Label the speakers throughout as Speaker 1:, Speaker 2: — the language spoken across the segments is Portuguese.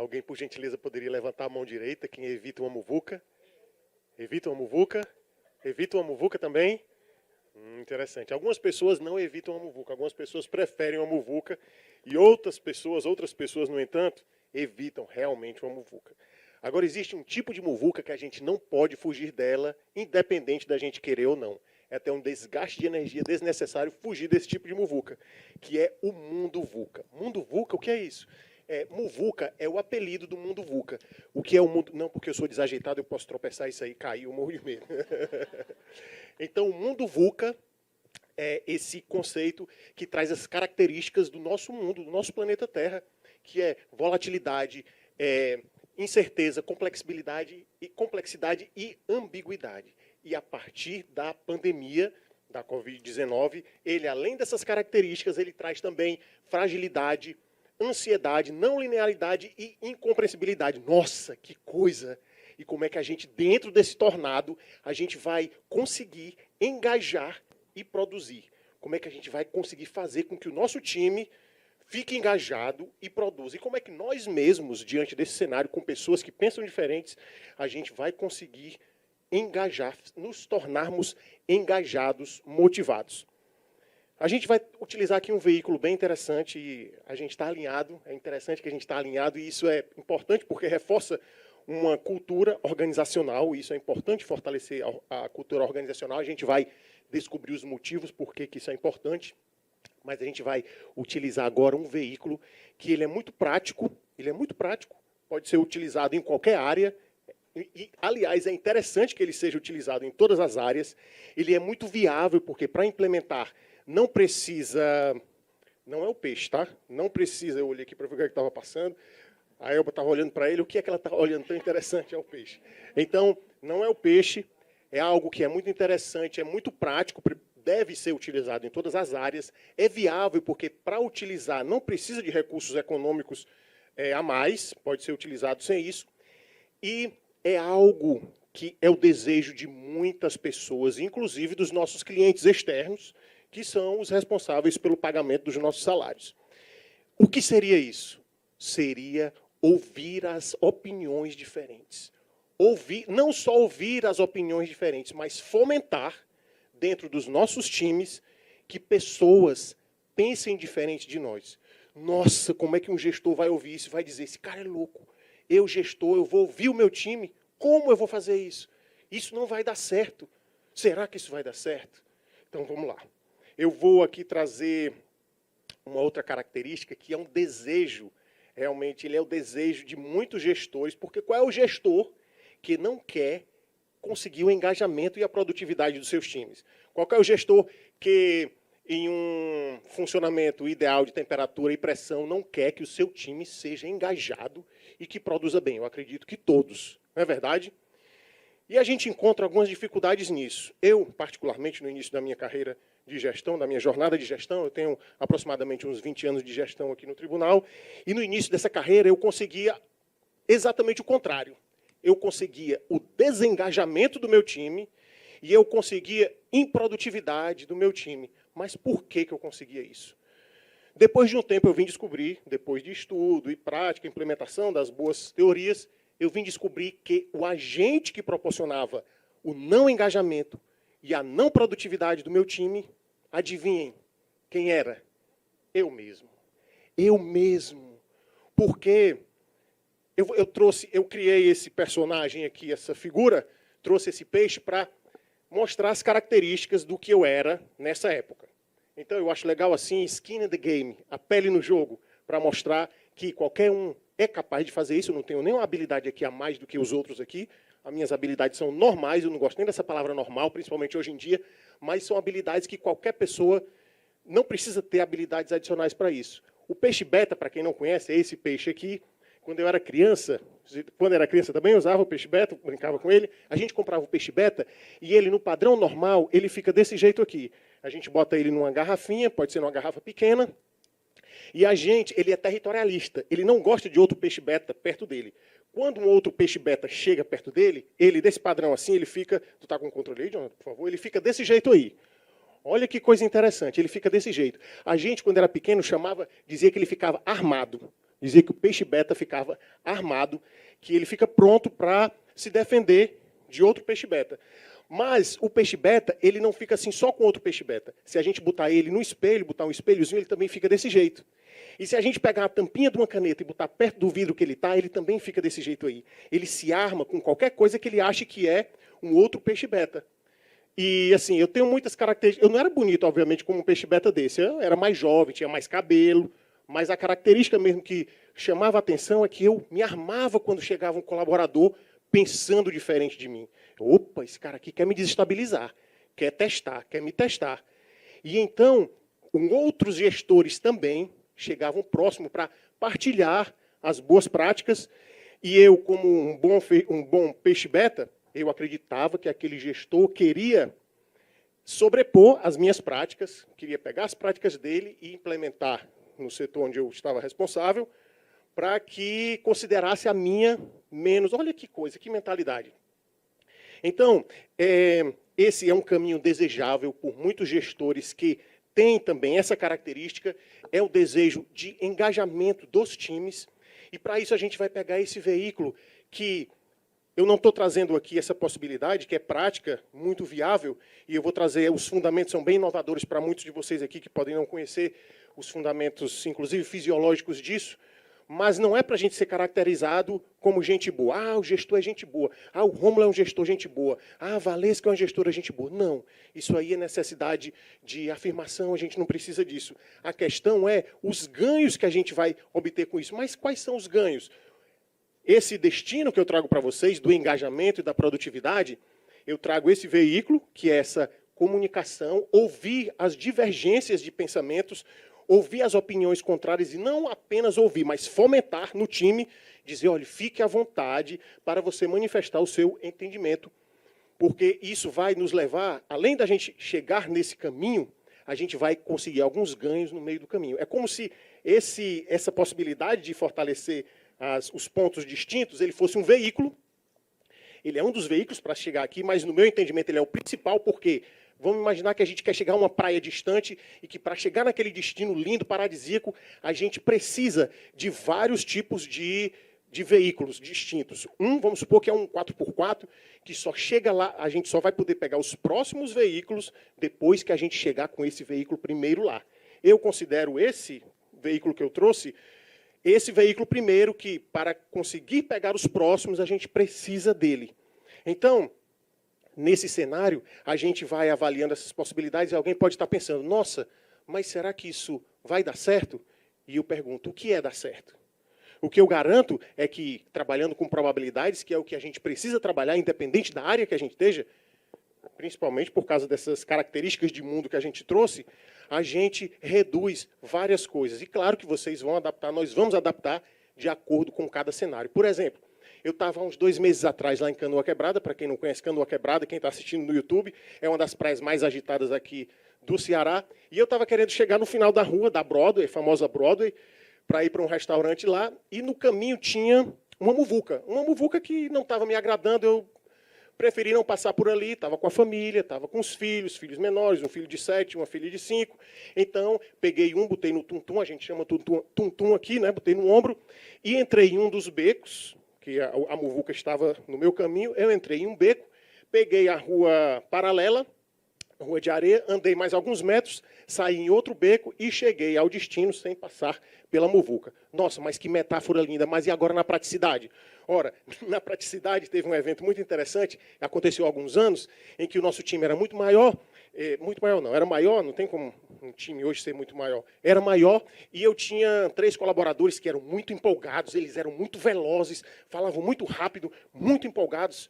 Speaker 1: Alguém, por gentileza, poderia levantar a mão direita, quem evita uma muvuca? Evita uma muvuca? Evita uma muvuca também? Interessante. Algumas pessoas não evitam a muvuca, algumas pessoas preferem uma muvuca e outras pessoas, no entanto, evitam realmente uma muvuca. Agora, existe um tipo de muvuca que a gente não pode fugir dela, independente da gente querer ou não. É até um desgaste de energia desnecessário fugir desse tipo de muvuca, que é o mundo VUCA. Mundo VUCA, o que é isso? Muvuca é o apelido do mundo VUCA. O que é o mundo... Não, porque eu sou desajeitado, eu posso tropeçar isso aí, cair, eu morro de medo. Então, o mundo VUCA é esse conceito que traz as características do nosso mundo, do nosso planeta Terra, que é volatilidade, incerteza, complexidade e ambiguidade. E a partir da pandemia da Covid-19, ele, além dessas características, ele traz também fragilidade, ansiedade, não linearidade e incompreensibilidade. Nossa, que coisa! E como é que a gente, dentro desse tornado, a gente vai conseguir engajar e produzir? Como é que a gente vai conseguir fazer com que o nosso time fique engajado e produza? E como é que nós mesmos, diante desse cenário, com pessoas que pensam diferentes, a gente vai conseguir engajar, nos tornarmos engajados, motivados? A gente vai utilizar aqui um veículo bem interessante e a gente está alinhado. É interessante que a gente está alinhado e isso é importante porque reforça uma cultura organizacional. E isso é importante fortalecer a cultura organizacional. A gente vai descobrir os motivos por que isso é importante. Mas a gente vai utilizar agora um veículo que ele é muito prático. Ele é muito prático. Pode ser utilizado em qualquer área. E, aliás, é interessante que ele seja utilizado em todas as áreas. Ele é muito viável porque para implementar não precisa... Não é o peixe, tá? Não precisa... Eu olhei aqui para ver o que estava passando. A Elba estava olhando para ele. O que é que ela está olhando tão interessante? É o peixe. Então, não é o peixe. É algo que é muito interessante, é muito prático, deve ser utilizado em todas as áreas. É viável porque, para utilizar, não precisa de recursos econômicos a mais. Pode ser utilizado sem isso. E é algo que é o desejo de muitas pessoas, inclusive dos nossos clientes externos, que são os responsáveis pelo pagamento dos nossos salários. O que seria isso? Seria ouvir as opiniões diferentes. Não só ouvir as opiniões diferentes, mas fomentar dentro dos nossos times que pessoas pensem diferente de nós. Nossa, como é que um gestor vai ouvir isso e vai dizer, esse cara é louco. Eu, gestor, eu vou ouvir o meu time? Como eu vou fazer isso? Isso não vai dar certo. Será que isso vai dar certo? Então, vamos lá. Eu vou aqui trazer uma outra característica que é um desejo. Realmente, ele é o desejo de muitos gestores, porque qual é o gestor que não quer conseguir o engajamento e a produtividade dos seus times? Qual é o gestor que, em um funcionamento ideal de temperatura e pressão, não quer que o seu time seja engajado e que produza bem? Eu acredito que todos, não é verdade? E a gente encontra algumas dificuldades nisso. Eu, particularmente, no início da minha carreira de gestão, da minha jornada de gestão, eu tenho aproximadamente uns 20 anos de gestão aqui no tribunal, e no início dessa carreira eu conseguia exatamente o contrário. Eu conseguia o desengajamento do meu time e eu conseguia improdutividade do meu time. Mas por que eu conseguia isso? Depois de um tempo eu vim descobrir, depois de estudo e prática, implementação das boas teorias, eu vim descobrir que o agente que proporcionava o não engajamento e a não produtividade do meu time, adivinhem quem era? Eu mesmo. Eu mesmo. Porque eu criei esse personagem aqui, essa figura, trouxe esse peixe para mostrar as características do que eu era nessa época. Então, eu acho legal assim, skin in the game, a pele no jogo, para mostrar que qualquer um é capaz de fazer isso. Eu não tenho nenhuma habilidade aqui a mais do que os outros aqui. As minhas habilidades são normais, eu não gosto nem dessa palavra normal, principalmente hoje em dia, mas são habilidades que qualquer pessoa não precisa ter habilidades adicionais para isso. O peixe beta, para quem não conhece, é esse peixe aqui. Quando eu era criança também eu usava o peixe beta, brincava com ele, a gente comprava o peixe beta e ele, no padrão normal, ele fica desse jeito aqui. A gente bota ele numa garrafinha, pode ser numa garrafa pequena, e ele é territorialista, ele não gosta de outro peixe beta perto dele. Quando um outro peixe beta chega perto dele, ele, desse padrão assim, ele fica... Tu está com o controle aí, Jonathan, por favor? Ele fica desse jeito aí. Olha que coisa interessante, ele fica desse jeito. A gente, quando era pequeno, dizia que ele ficava armado. Dizia que o peixe beta ficava armado, que ele fica pronto para se defender de outro peixe beta. Mas o peixe beta, ele não fica assim só com outro peixe beta. Se a gente botar ele no espelho, botar um espelhozinho, ele também fica desse jeito. E se a gente pegar a tampinha de uma caneta e botar perto do vidro que ele está, ele também fica desse jeito aí. Ele se arma com qualquer coisa que ele ache que é um outro peixe beta. E, assim, eu tenho muitas características. Eu não era bonito, obviamente, como um peixe beta desse. Eu era mais jovem, tinha mais cabelo. Mas a característica mesmo que chamava a atenção é que eu me armava quando chegava um colaborador pensando diferente de mim. Opa, esse cara aqui quer me desestabilizar, quer testar, quer me testar. E então, outros gestores também chegavam próximo para partilhar as boas práticas. E eu, como um bom peixe beta, eu acreditava que aquele gestor queria sobrepor as minhas práticas, queria pegar as práticas dele e implementar no setor onde eu estava responsável, para que considerasse a minha menos. Olha que coisa, que mentalidade. Então, esse é um caminho desejável por muitos gestores que têm também essa característica, é o desejo de engajamento dos times, e para isso a gente vai pegar esse veículo que eu não estou trazendo aqui essa possibilidade, que é prática, muito viável, e eu vou trazer, os fundamentos são bem inovadores para muitos de vocês aqui que podem não conhecer os fundamentos, inclusive fisiológicos disso, mas não é para a gente ser caracterizado como gente boa. Ah, o gestor é gente boa. Ah, o Rômulo é um gestor gente boa. Ah, a Valesca é uma gestora gente boa. Não, isso aí é necessidade de afirmação, a gente não precisa disso. A questão é os ganhos que a gente vai obter com isso. Mas quais são os ganhos? Esse destino que eu trago para vocês, do engajamento e da produtividade, eu trago esse veículo, que é essa comunicação, ouvir as divergências de pensamentos, ouvir as opiniões contrárias e não apenas ouvir, mas fomentar no time, dizer, olha, fique à vontade para você manifestar o seu entendimento, porque isso vai nos levar, além da gente chegar nesse caminho, a gente vai conseguir alguns ganhos no meio do caminho. É como se essa possibilidade de fortalecer os pontos distintos, ele fosse um veículo, ele é um dos veículos para chegar aqui, mas no meu entendimento ele é o principal, porque vamos imaginar que a gente quer chegar a uma praia distante e que para chegar naquele destino lindo, paradisíaco, a gente precisa de vários tipos de veículos distintos. Vamos supor que é um 4x4, que só chega lá, a gente só vai poder pegar os próximos veículos depois que a gente chegar com esse veículo primeiro lá. Eu considero esse veículo que eu trouxe, esse veículo primeiro, que para conseguir pegar os próximos, a gente precisa dele. Então, nesse cenário, a gente vai avaliando essas possibilidades e alguém pode estar pensando, nossa, mas será que isso vai dar certo? E eu pergunto, o que é dar certo? O que eu garanto é que, trabalhando com probabilidades, que é o que a gente precisa trabalhar, independente da área que a gente esteja, principalmente por causa dessas características de mundo que a gente trouxe, a gente reduz várias coisas. E claro que vocês vão adaptar, nós vamos adaptar de acordo com cada cenário. Por exemplo, eu estava há uns 2 meses atrás lá em Canoa Quebrada. Para quem não conhece Canoa Quebrada, quem está assistindo no YouTube, é uma das praias mais agitadas aqui do Ceará. E eu estava querendo chegar no final da rua, da Broadway, famosa Broadway, para ir para um restaurante lá. E no caminho tinha uma muvuca que não estava me agradando. Eu preferi não passar por ali, estava com a família, estava com os filhos menores, um filho de 7, uma filha de 5. Então, peguei botei no tum-tum, a gente chama tum-tum aqui, né? Botei no ombro, e entrei em um dos becos, que a muvuca estava no meu caminho, eu entrei em um beco, peguei a rua paralela, rua de areia, andei mais alguns metros, saí em outro beco e cheguei ao destino sem passar pela muvuca. Nossa, mas que metáfora linda, mas e agora na praticidade? Ora, na praticidade teve um evento muito interessante, aconteceu há alguns anos, em que o nosso time era muito maior não, era maior, não tem como um time hoje ser muito maior, era maior, e eu tinha 3 colaboradores que eram muito empolgados, eles eram muito velozes, falavam muito rápido, muito empolgados,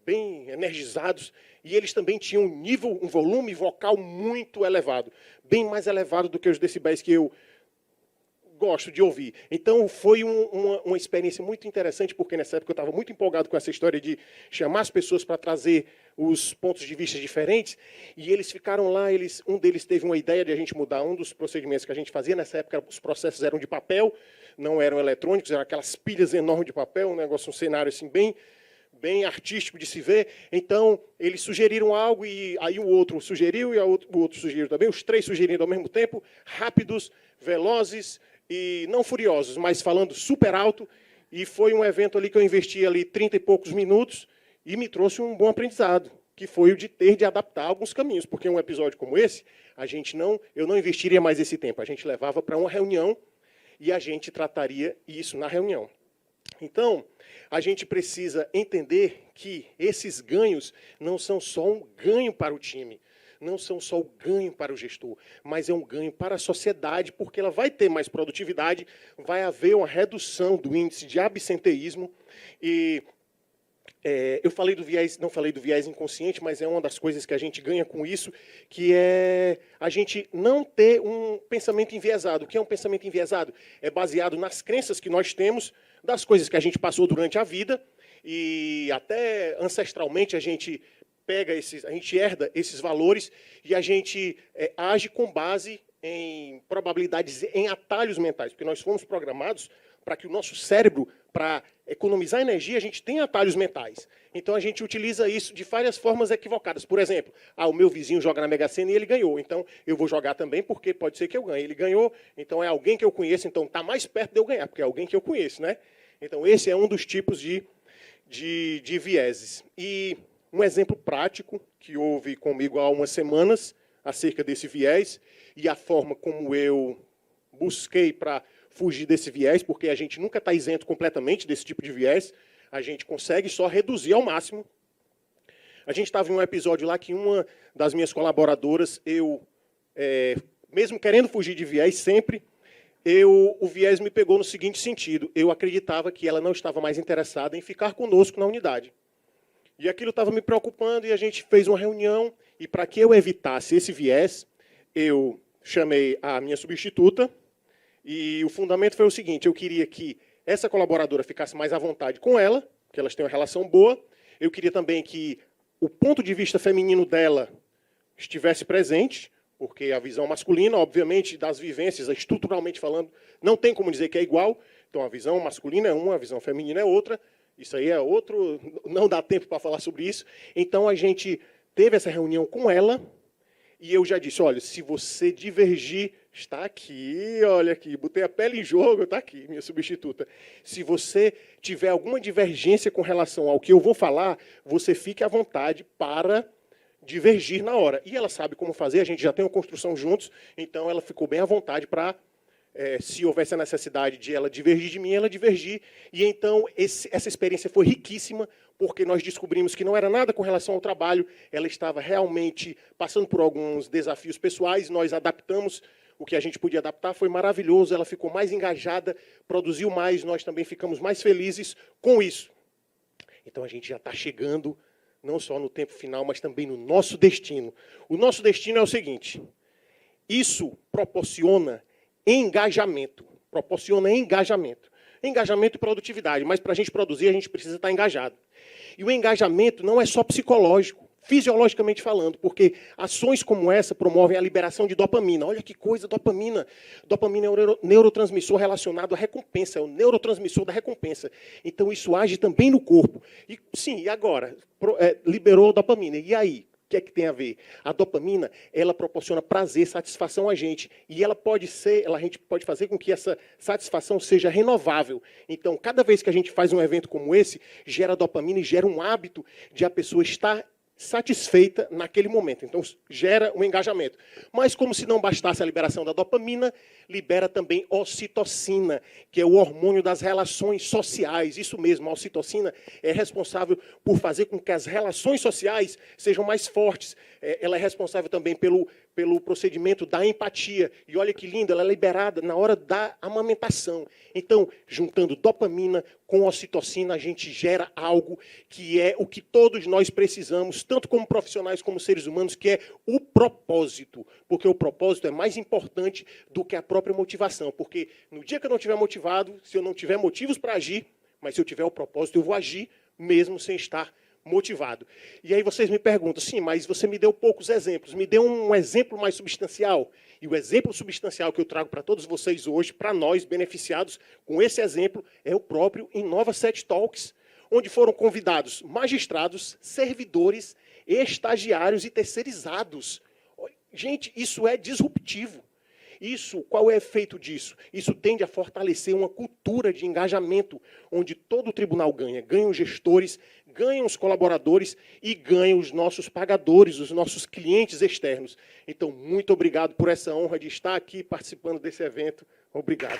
Speaker 1: bem energizados, e eles também tinham um volume vocal muito elevado, bem mais elevado do que os decibéis que eu gosto de ouvir. Então, foi uma experiência muito interessante, porque nessa época eu estava muito empolgado com essa história de chamar as pessoas para trazer os pontos de vista diferentes, e eles ficaram lá, um deles teve uma ideia de a gente mudar um dos procedimentos que a gente fazia. Nessa época, os processos eram de papel, não eram eletrônicos, eram aquelas pilhas enormes de papel, um cenário assim, bem artístico de se ver. Então, eles sugeriram algo, e aí o outro sugeriu, e o outro sugeriu também. Os 3 sugeriram ao mesmo tempo, rápidos, velozes, e não furiosos, mas falando super alto, e foi um evento ali que eu investi ali 30 e poucos minutos e me trouxe um bom aprendizado, que foi o de ter de adaptar alguns caminhos, porque um episódio como esse, eu não investiria mais esse tempo, a gente levava para uma reunião e a gente trataria isso na reunião. Então, a gente precisa entender que esses ganhos não são só um ganho para o time, não são só um ganho para o gestor, mas é um ganho para a sociedade, porque ela vai ter mais produtividade, vai haver uma redução do índice de absenteísmo. E eu falei do viés, não falei do viés inconsciente, mas é uma das coisas que a gente ganha com isso, que é a gente não ter um pensamento enviesado. O que é um pensamento enviesado? É baseado nas crenças que nós temos, das coisas que a gente passou durante a vida, e até ancestralmente a gente a gente herda esses valores e a gente age com base em probabilidades, em atalhos mentais, porque nós fomos programados para que o nosso cérebro, para economizar energia, a gente tem atalhos mentais. Então, a gente utiliza isso de várias formas equivocadas. Por exemplo, o meu vizinho joga na Mega Sena e ele ganhou. Então, eu vou jogar também, porque pode ser que eu ganhe. Ele ganhou, então é alguém que eu conheço, então está mais perto de eu ganhar, porque é alguém que eu conheço, né? Então, esse é um dos tipos de vieses. E um exemplo prático que houve comigo há umas semanas, acerca desse viés, e a forma como eu busquei para fugir desse viés, porque a gente nunca está isento completamente desse tipo de viés, a gente consegue só reduzir ao máximo. A gente estava em um episódio lá que uma das minhas colaboradoras, mesmo querendo fugir de viés sempre, o viés me pegou no seguinte sentido: eu acreditava que ela não estava mais interessada em ficar conosco na unidade. E aquilo estava me preocupando, e a gente fez uma reunião, e para que eu evitasse esse viés, eu chamei a minha substituta, e o fundamento foi o seguinte: eu queria que essa colaboradora ficasse mais à vontade com ela, que elas têm uma relação boa. Eu queria também que o ponto de vista feminino dela estivesse presente, porque a visão masculina, obviamente, das vivências, estruturalmente falando, não tem como dizer que é igual. Então, a visão masculina é uma, a visão feminina é outra. Isso aí é outro, não dá tempo para falar sobre isso. Então, a gente teve essa reunião com ela, e eu já disse: olha, se você divergir, está aqui, olha aqui, botei a pele em jogo, está aqui, minha substituta. Se você tiver alguma divergência com relação ao que eu vou falar, você fique à vontade para divergir na hora. E ela sabe como fazer, a gente já tem uma construção juntos, então ela ficou bem à vontade para, se houvesse a necessidade de ela divergir de mim, ela divergir. E então essa experiência foi riquíssima, porque nós descobrimos que não era nada com relação ao trabalho, ela estava realmente passando por alguns desafios pessoais, nós adaptamos o que a gente podia adaptar, foi maravilhoso, ela ficou mais engajada, produziu mais, nós também ficamos mais felizes com isso. Então a gente já está chegando, não só no tempo final, mas também no nosso destino. O nosso destino é o seguinte: isso proporciona engajamento. Engajamento e produtividade, mas para a gente produzir, a gente precisa estar engajado. E o engajamento não é só psicológico, fisiologicamente falando, porque ações como essa promovem a liberação de dopamina. Olha que coisa, dopamina. Dopamina é um neurotransmissor relacionado à recompensa, é o neurotransmissor da recompensa. Então, isso age também no corpo. E, sim, e agora? Liberou dopamina. E aí? O que é que tem a ver? A dopamina, ela proporciona prazer, satisfação a gente. E ela a gente pode fazer com que essa satisfação seja renovável. Então, cada vez que a gente faz um evento como esse, gera dopamina e gera um hábito de a pessoa estar satisfeita naquele momento. Então, gera um engajamento. Mas, como se não bastasse a liberação da dopamina, libera também ocitocina, que é o hormônio das relações sociais. Isso mesmo, a ocitocina é responsável por fazer com que as relações sociais sejam mais fortes. Ela é responsável também pelo procedimento da empatia. E olha que lindo, ela é liberada na hora da amamentação. Então, juntando dopamina com ocitocina, a gente gera algo que é o que todos nós precisamos, tanto como profissionais como seres humanos, que é o propósito. Porque o propósito é mais importante do que a própria motivação. Porque no dia que eu não estiver motivado, se eu não tiver motivos para agir, mas se eu tiver o propósito, eu vou agir mesmo sem estar motivado. E aí vocês me perguntam: sim, mas você me deu poucos exemplos, me deu um exemplo mais substancial. E o exemplo substancial que eu trago para todos vocês hoje, para nós beneficiados com esse exemplo, é o próprio Inova Set Talks, onde foram convidados magistrados, servidores, estagiários e terceirizados. Gente, isso é disruptivo. Isso, qual é o efeito disso? Isso tende a fortalecer uma cultura de engajamento, onde todo o tribunal ganha. Ganham os gestores, ganham os colaboradores e ganham os nossos pagadores, os nossos clientes externos. Então, muito obrigado por essa honra de estar aqui participando desse evento. Obrigado.